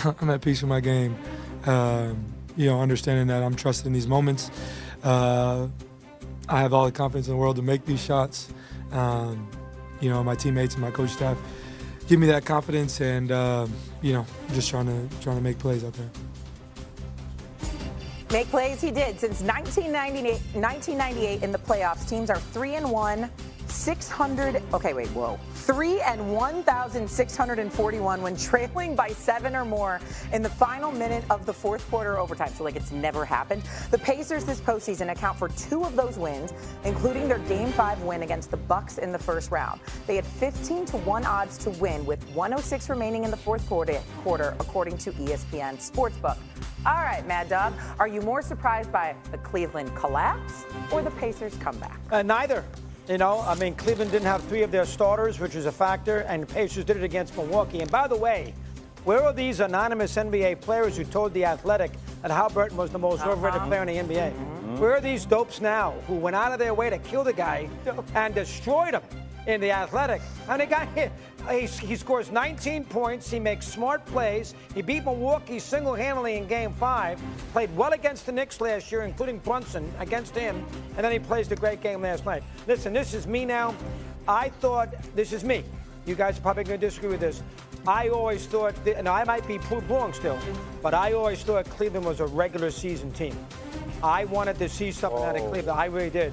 I'm at peace with my game. Understanding that I'm trusted in these moments. I have all the confidence in the world to make these shots. My teammates and my coach staff give me that confidence, and just trying to make plays out there. Make plays he did. Since 1998 in the playoffs, teams are 3-1, 1,641 when trailing by 7 or more in the final minute of the fourth quarter overtime. So it's never happened. The Pacers this postseason account for 2 of those wins, including their Game 5 win against the Bucks in the first round. They had 15-1 odds to win with 1:06 remaining in the fourth quarter, according to ESPN Sportsbook. All right, Mad Dog, are you more surprised by the Cleveland collapse or the Pacers comeback? Neither. Cleveland didn't have 3 of their starters, which was a factor, and the Pacers did it against Milwaukee. And by the way, where are these anonymous NBA players who told The Athletic that Halliburton was the most overrated player in the NBA? Where are these dopes now who went out of their way to kill the guy and destroyed him in The Athletic? And the guy, he scores 19 points. He makes smart plays. He beat Milwaukee single-handedly in Game 5. Played well against the Knicks last year, including Brunson against him. And then he plays the great game last night. Listen, this is me now. I thought, this is me. You guys are probably going to disagree with this. I always thought, and I might be proved wrong still, but I always thought Cleveland was a regular season team. I wanted to see something out of Cleveland. I really did.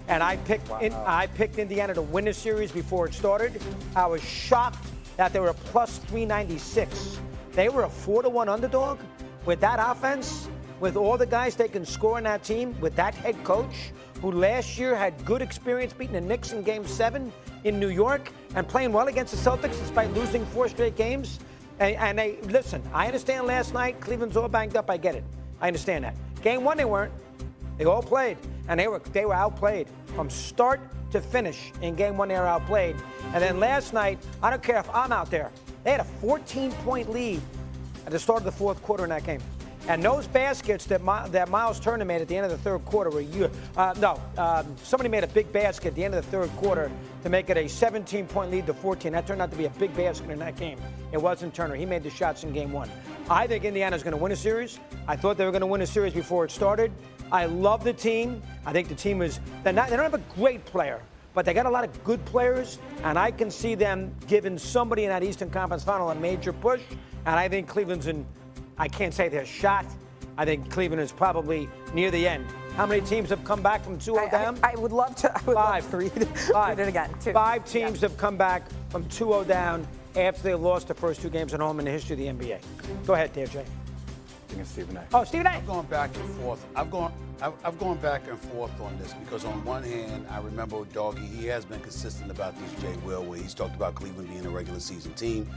And I picked Indiana to win the series before it started. I was shocked that they were a plus 396. They were a 4-1 underdog with that offense, with all the guys they can score on that team, with that head coach who last year had good experience beating the Knicks in Game 7 in New York and playing well against the Celtics despite losing 4 straight games. And they, listen, I understand last night Cleveland's all banged up. I get it. I understand that. Game 1 they weren't. They all played, and they were outplayed from start to finish. In Game 1, they were outplayed. And then last night, I don't care if I'm out there, they had a 14-point lead at the start of the fourth quarter in that game. And those baskets that Miles Turner made at the end of the third quarter were somebody made a big basket at the end of the third quarter to make it a 17-point lead to 14. That turned out to be a big basket in that game. It wasn't Turner. He made the shots in Game 1. I think Indiana's going to win a series. I thought they were going to win a series before it started. I love the team. I think the team they don't have a great player, but they got a lot of good players, and I can see them giving somebody in that Eastern Conference Final a major push. And I think Cleveland's I can't say they're shot. I think Cleveland is probably near the end. How many teams have come back from 2-0 down? I would love to. Love to read it again. 2. 5 teams have come back from 2-0 down after they lost the first 2 games at home in the history of the NBA. Go ahead, Dave J. I think it's Stephen A. Oh, Stephen A. I've gone back and forth. I've gone back and forth on this because on one hand, I remember Doggy, he has been consistent about this, Jay Will, where he's talked about Cleveland being a regular season team.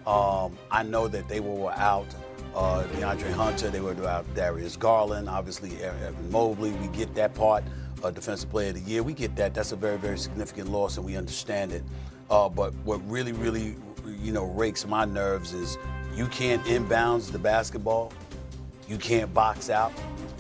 I know that they were without DeAndre Hunter, they were without Darius Garland, obviously Evan Mobley. We get that part. Defensive Player of the Year, we get that. That's a very, very significant loss, and we understand it. But what really, really, rakes my nerves is you can't inbounds the basketball. You can't box out.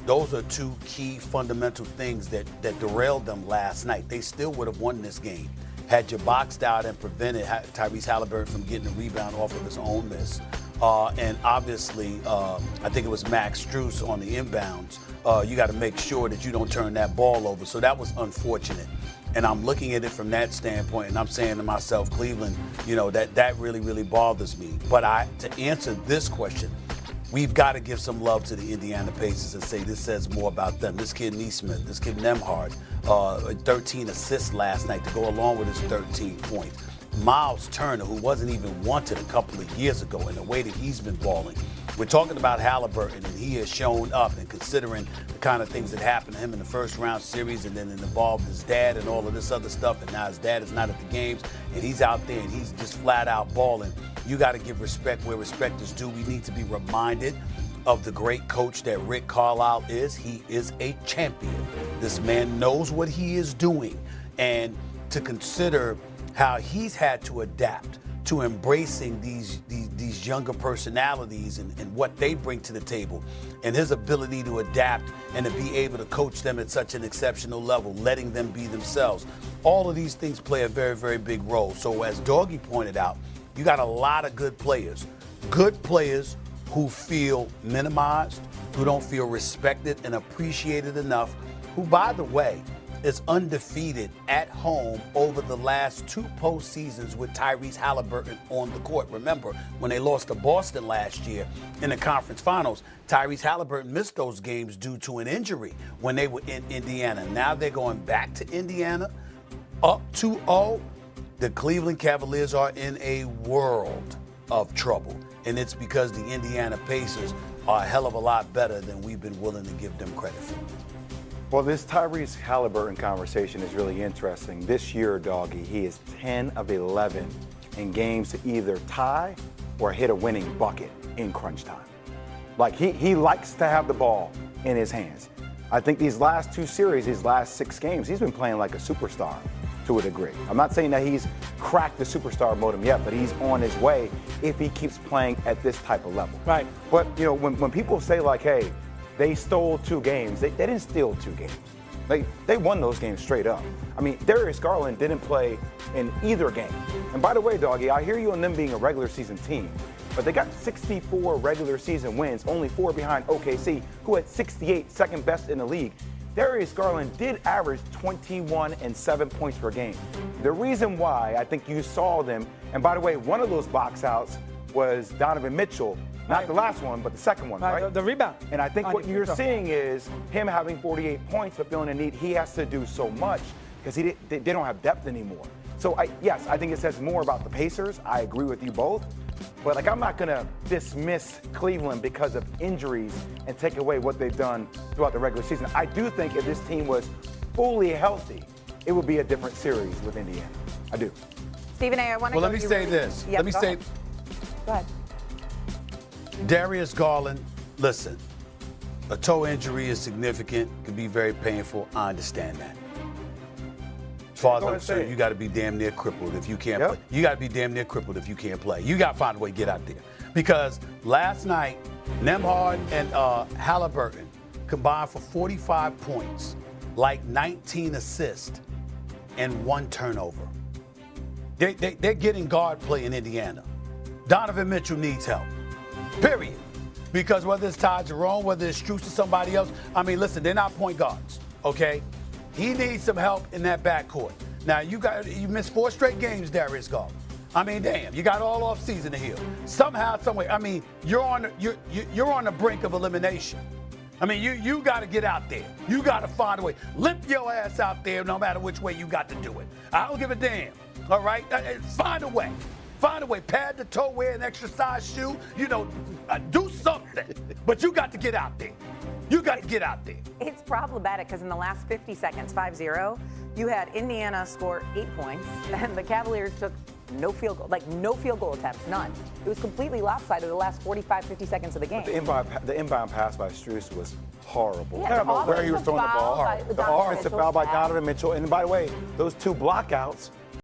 Those are 2 key fundamental things that derailed them last night. They still would have won this game had you boxed out and prevented Tyrese Halliburton from getting a rebound off of his own miss. And obviously, I think it was Max Strus on the inbounds. You got to make sure that you don't turn that ball over. So that was unfortunate. And I'm looking at it from that standpoint, and I'm saying to myself, Cleveland, that really, really bothers me. But to answer this question, we've got to give some love to the Indiana Pacers and say this says more about them. This kid Neesmith, this kid Nembhard, 13 assists last night to go along with his 13 points. Miles Turner, who wasn't even wanted a couple of years ago, and the way that he's been balling. We're talking about Halliburton, and he has shown up, and considering the kind of things that happened to him in the first round series, and then it involved his dad and all of this other stuff, and now his dad is not at the games, and he's out there, and he's just flat out balling. You got to give respect where respect is due. We need to be reminded of the great coach that Rick Carlisle is. He is a champion. This man knows what he is doing, and to consider how he's had to adapt to embracing these younger personalities and what they bring to the table, and his ability to adapt and to be able to coach them at such an exceptional level, letting them be themselves. All of these things play a very, very big role. So as Doggy pointed out, you got a lot of good players who feel minimized, who don't feel respected and appreciated enough, who, by the way, is undefeated at home over the last 2 postseasons with Tyrese Halliburton on the court. Remember, when they lost to Boston last year in the conference finals, Tyrese Halliburton missed those games due to an injury when they were in Indiana. Now they're going back to Indiana, up 2-0. The Cleveland Cavaliers are in a world of trouble, and it's because the Indiana Pacers are a hell of a lot better than we've been willing to give them credit for. Well, this Tyrese Halliburton conversation is really interesting. This year, Doggy, he is 10 of 11 in games to either tie or hit a winning bucket in crunch time. Like, he likes to have the ball in his hands. I think these last 2 series, these last 6 games, he's been playing like a superstar to a degree. I'm not saying that he's cracked the superstar modem yet, but he's on his way if he keeps playing at this type of level. Right. But, you know, when people say, like, hey, they stole 2 games. They didn't steal 2 games. They won those games straight up. I mean, Darius Garland didn't play in either game. And by the way, Doggy, I hear you on them being a regular season team, but they got 64 regular season wins, only 4 behind OKC, who had 68, second best in the league. Darius Garland did average 21 and 7 points per game. The reason why I think you saw them, and by the way, one of those box outs was Donovan Mitchell. Not the last one, but the second one, right? The rebound. And I think what you're seeing is him having 48 points, but feeling the need. He has to do so much because they don't have depth anymore. So, yes, I think it says more about the Pacers. I agree with you both. But, like, I'm not going to dismiss Cleveland because of injuries and take away what they've done throughout the regular season. I do think if this team was fully healthy, it would be a different series with Indiana. I do. Stephen A., I want to Well, let me say this. Yep, Go ahead. Darius Garland, listen, a toe injury is significant, could be very painful. I understand that. As far as I'm concerned, you got to be damn near crippled if you can't play. You got to be damn near crippled if you can't play. You got to find a way to get out there. Because last night, Nembhard and Halliburton combined for 45 points, like 19 assists, and 1 turnover. They're getting guard play in Indiana. Donovan Mitchell needs help. Period. Because whether it's Ty Jerome, whether it's Strus or somebody else, I mean, listen, they're not point guards, okay? He needs some help in that backcourt. Now, you missed 4 straight games, Darius Garland. I mean, damn, you got all off season to heal. Somehow, some way. I mean, you're on the brink of elimination. I mean, you got to get out there. You got to find a way. Limp your ass out there, no matter which way you got to do it. I don't give a damn. All right, find a way. Find a way. Pad the toe, wear an extra size shoe. You know, do something. But you got to get out there. You got to get out there. It's problematic because in the last 50 seconds, 5-0, you had Indiana score 8 points, and the Cavaliers took no field goal attempts, none. It was completely lopsided the last 45, 50 seconds of the game. The inbound pass by Strus was horrible. Yeah, I don't know where he was throwing the ball. The offensive foul by Donovan Mitchell. And by the way, those 2 blockouts